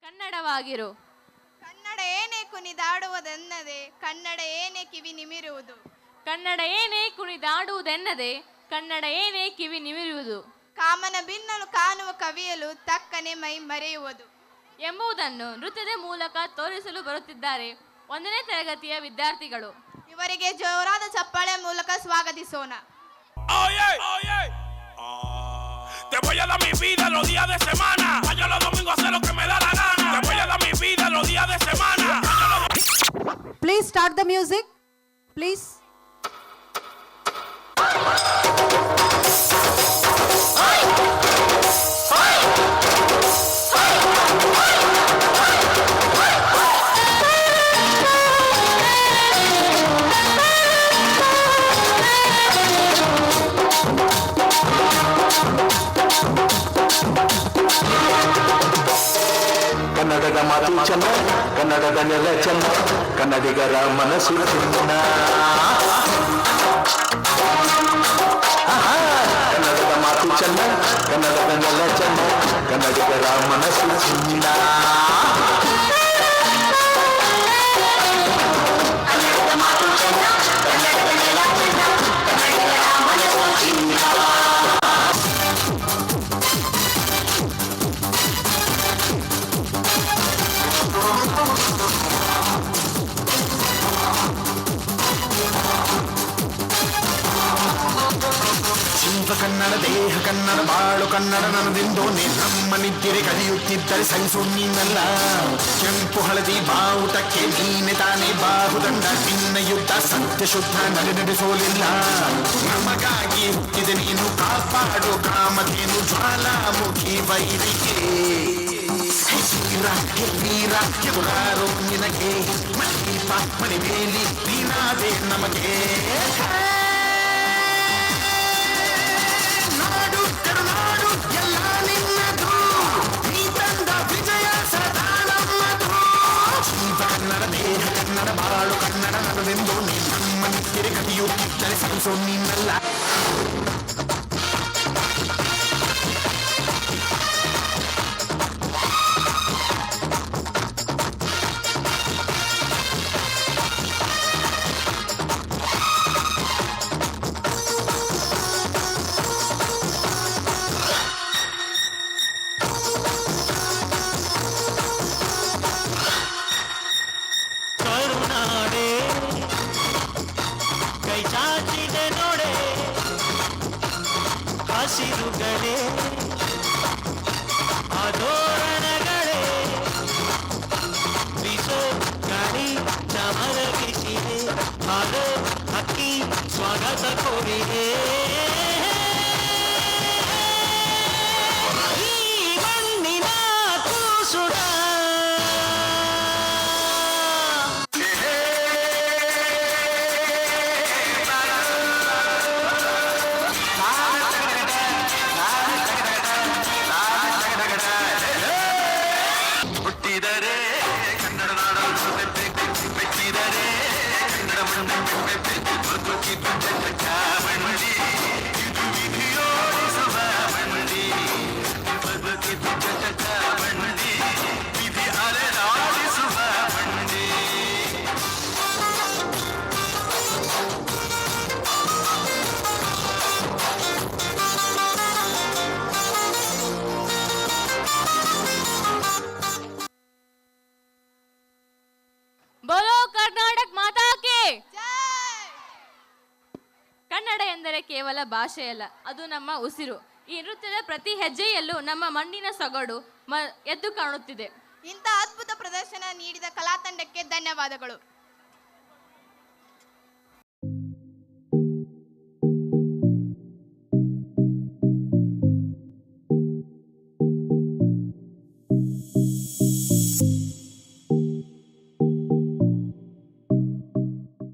ಕನ್ನಡವಾಗಿರು. ಕನ್ನಡ ಏನೇ ಕುಣಿದಾಡುವುದೆನ್ನದೆ ಕನ್ನಡ ಏನೇ ಕಿವಿ ನಿಮಿರುವುದು. ಕನ್ನಡ ಏನೇ ಕುಣಿದಾಡುವುದೆನ್ನದೆ ಕನ್ನಡ ಏನೇ ಕಿವಿ ನಿಮಿರುವುದು. ಕಾಮನ ಭಿನ್ನಲು ಕಾಣುವ ಕವಿಯಲು ತಕ್ಕನೆ ಮೈ ಮರೆಯುವುದು ಎಂಬುದನ್ನು ನೃತ್ಯದ ಮೂಲಕ ತೋರಿಸಲು ಬರುತ್ತಿದ್ದಾರೆ 1ನೇ ತರಗತಿಯ ವಿದ್ಯಾರ್ಥಿಗಳು. ಇವರಿಗೆ ಜೋರಾದ ಚಪ್ಪಾಳೆ ಮೂಲಕ ಸ್ವಾಗತಿಸೋಣ. Te voy a dar mi vida los días de semana. Yo los domingos hacer lo que me da la gana. Te voy a dar mi vida los días de semana. Please start the music. Please. ಕನ್ನಡದ ಮಾತು ಚೆನ್ನ, ಕನ್ನಡದ ನೆಲ ಚೆನ್ನ, ಕನ್ನಡಿಗರ ಮನಸ್ಸು ಚೆನ್ನ. ಕನ್ನಡದ ಮಾತು ಚೆನ್ನ, ಕನ್ನಡದ ನೆಲ ಚೆನ್ನ, ಕನ್ನಡಿಗರ ಮನಸ್ಸು ಚೆನ್ನ. ಕನ್ನಡ ದೇಹ ಕನ್ನಡ ಬಾಳು ಕನ್ನಡ ನನ್ನದೆಂದು ನಮ್ಮ ನಿದ್ದಿರೆ ಕಲಿಯುತ್ತಿದ್ದರೆ ಸಹಿಸು ನೀನಲ್ಲ. ಕೆಂಪು ಹಳದಿ ಬಾವುಟಕ್ಕೆ ನೀನೆ ತಾನೇ ಬಾಹುದಂಡ. ನಿನ್ನ ಯುದ್ಧ ಸತ್ಯ ಶುದ್ಧ ನಡೆಸೋಲಿಲ್ಲ. ನಮಗಾಗಿ ಹುಟ್ಟಿದೆ ನೀನು ಕಾಪಾಡು ಕಾಮಧೇನು ಜ್ವಾಲಾಮುಖಿ ವೈರಿಗೆ. ವೀರ ಎವರಾರೋ ನಿನಗೆ ಮದೀಪ ಮಣಿಮೇಲಿ ನೀನಾದೆ ನಮಗೆ. ಕನ್ನಡ ಬಾಳು ಕನ್ನಡ ನನ್ನದೆಂದು ನಮ್ಮ ನಿತ್ಯರೆ ಕಲಿಯುತ್ತಿದ್ದರೆ ಸಹಿಸೋ ನೀನಲ್ಲ. ಹಸಿರುಗಳೇ ಆದೋರಣಗಳೇ ಬಿಸೋ ಗಾಳಿ ಚಮರ ಬಿಸಿದೆ ಹಾರೋ ಹಕ್ಕಿ ಸ್ವಾಗತ ಕೋರಿದೆ. ಈ ಮಣ್ಣಿನ ಕೂಸುಡ ಹುಟ್ಟಿದರೆ ಕನ್ನಡ ನಾಡಲು ಬೆಟ್ಟಿದರೆ ಕನ್ನಡ ಬದುಕಿದ್ದು ಚಟಕ ಬಂಡಿ. ಇದು ವಿಧಿಯೋಡಿಸುವ ಬಂಡಿ. ಬದುಕಿದ್ದು ಚಟಕ ಬಂಡಿ. ವಿಧಿ ಅಲೆದಾಡಿಸುವ ಬಂಡಿ. ಬೋಲೋ ಕರ್ನಾಟಕ ಮಾತಾ ಕಿ. ಜೈ! ಕನ್ನಡ ಎಂದರೆ ಕೇವಲ ಭಾಷೆಯಲ್ಲ, ಅದು ನಮ್ಮ ಉಸಿರು. ಈ ನೃತ್ಯದ ಪ್ರತಿ ಹೆಜ್ಜೆಯಲ್ಲೂ ನಮ್ಮ ಮಣ್ಣಿನ ಸೊಗಡು ಎದ್ದು ಕಾಣುತ್ತಿದೆ. ಇಂಥ ಅದ್ಭುತ ಪ್ರದರ್ಶನ ನೀಡಿದ ಕಲಾ ತಂಡಕ್ಕೆ ಧನ್ಯವಾದಗಳು.